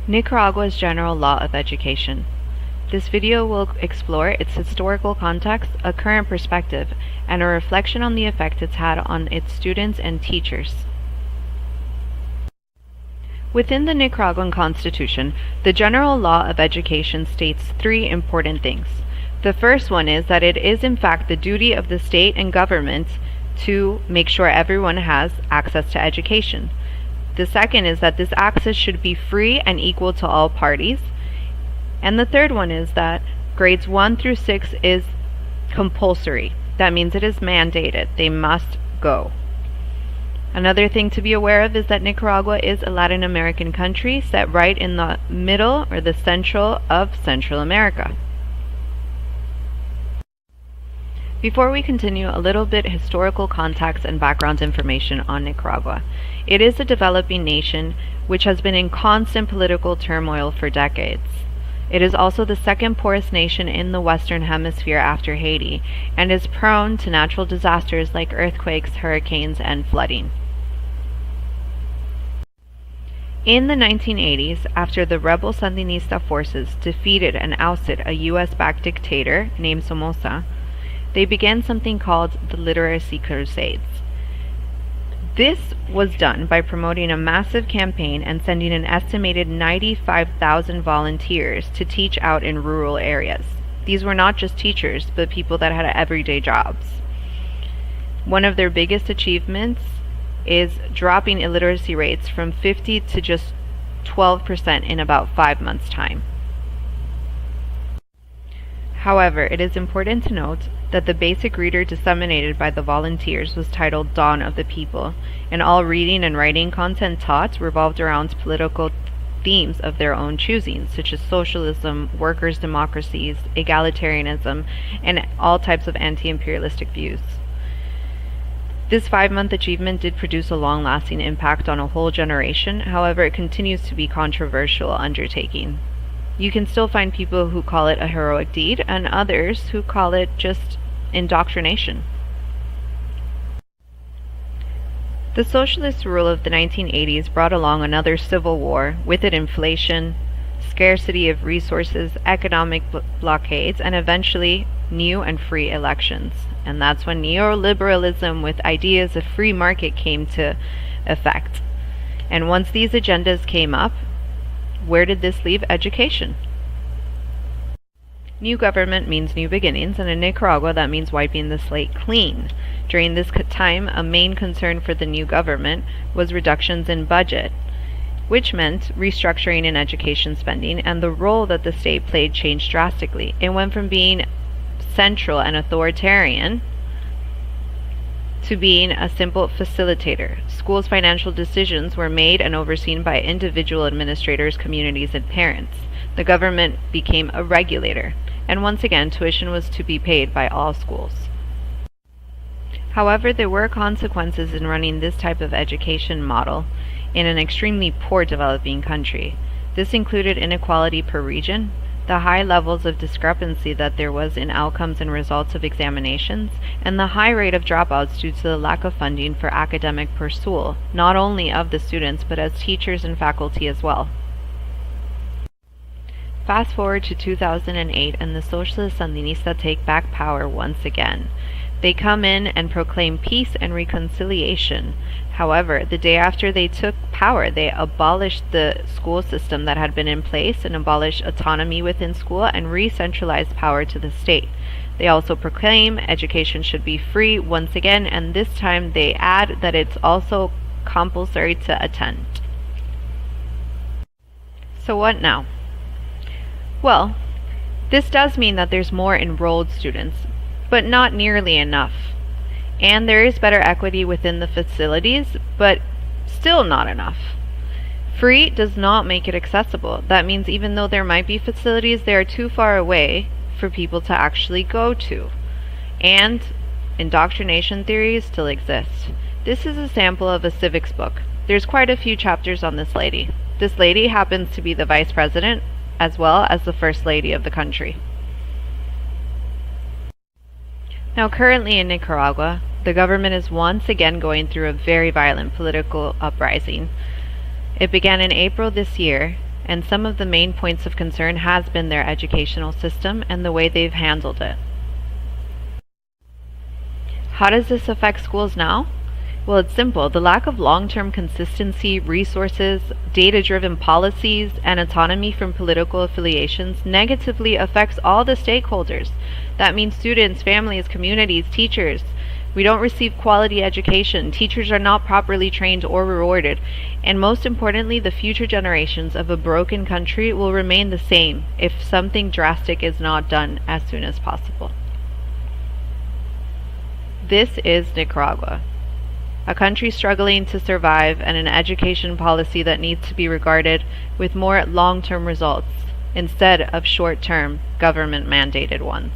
Nicaragua's General Law of Education. This video will explore its historical context, a current perspective, and a reflection on the effect it's had on its students and teachers. Within the Nicaraguan Constitution, the General Law of Education states three important things. The first one is that it is in fact the duty of the state and government to make sure everyone has access to education. The second is that this access should be free and equal to all parties. And the third one is that grades 1 through 6 is compulsory. That means it is mandated. They must go. Another thing to be aware of is that Nicaragua is a Latin American country set right in the middle or the central of Central America. Before we continue, a little bit historical context and background information on Nicaragua. It is a developing nation which has been in constant political turmoil for decades. It is also the second poorest nation in the Western Hemisphere after Haiti, and is prone to natural disasters like earthquakes, hurricanes, and flooding. In the 1980s, after the rebel Sandinista forces defeated and ousted a US-backed dictator named Somoza, they began something called the Literacy Crusades. This was done by promoting a massive campaign and sending an estimated 95,000 volunteers to teach out in rural areas. These were not just teachers, but people that had everyday jobs. One of their biggest achievements is dropping illiteracy rates from 50 to just 12% in about 5 months' time. However, it is important to note that the basic reader disseminated by the volunteers was titled Dawn of the People, and all reading and writing content taught revolved around political themes of their own choosing, such as socialism, workers' democracies, egalitarianism, and all types of anti-imperialistic views. This 5-month achievement did produce a long-lasting impact on a whole generation. However, it continues to be a controversial undertaking. You can still find people who call it a heroic deed, and others who call it just indoctrination. The socialist rule of the 1980s brought along another civil war, with it inflation, scarcity of resources, economic blockades, and eventually new and free elections. And that's when neoliberalism with ideas of free market came to effect. And once these agendas came up, where did this leave education? New government means new beginnings, and in Nicaragua that means wiping the slate clean. During this time, a main concern for the new government was reductions in budget, which meant restructuring in education spending, and the role that the state played changed drastically. It went from being central and authoritarian to being a simple facilitator. Schools' financial decisions were made and overseen by individual administrators, communities, and parents. The government became a regulator, and once again, tuition was to be paid by all schools. However, there were consequences in running this type of education model in an extremely poor developing country. This included inequality per region, the high levels of discrepancy that there was in outcomes and results of examinations, and the high rate of dropouts due to the lack of funding for academic pursuit, not only of the students but as teachers and faculty as well. Fast forward to 2008 and the socialist Sandinista take back power once again. They come in and proclaim peace and reconciliation. However, the day after they took power, they abolished the school system that had been in place and abolished autonomy within school and re-centralized power to the state. They also proclaim education should be free once again, and this time they add that it's also compulsory to attend. So what now? Well, this does mean that there's more enrolled students, but not nearly enough. And there is better equity within the facilities, but still not enough. Free does not make it accessible. That means even though there might be facilities, they are too far away for people to actually go to. And indoctrination theories still exist. This is a sample of a civics book. There's quite a few chapters on this lady. This lady happens to be the vice president as well as the first lady of the country. Now, currently in Nicaragua, the government is once again going through a very violent political uprising. It began in April this year, and some of the main points of concern has been their educational system and the way they've handled it. How does this affect schools now? Well, it's simple. The lack of long-term consistency, resources, data-driven policies, and autonomy from political affiliations negatively affects all the stakeholders. That means students, families, communities, teachers. We don't receive quality education. Teachers are not properly trained or rewarded. And most importantly, the future generations of a broken country will remain the same if something drastic is not done as soon as possible. This is Nicaragua, a country struggling to survive and an education policy that needs to be regarded with more long-term results instead of short-term government-mandated ones.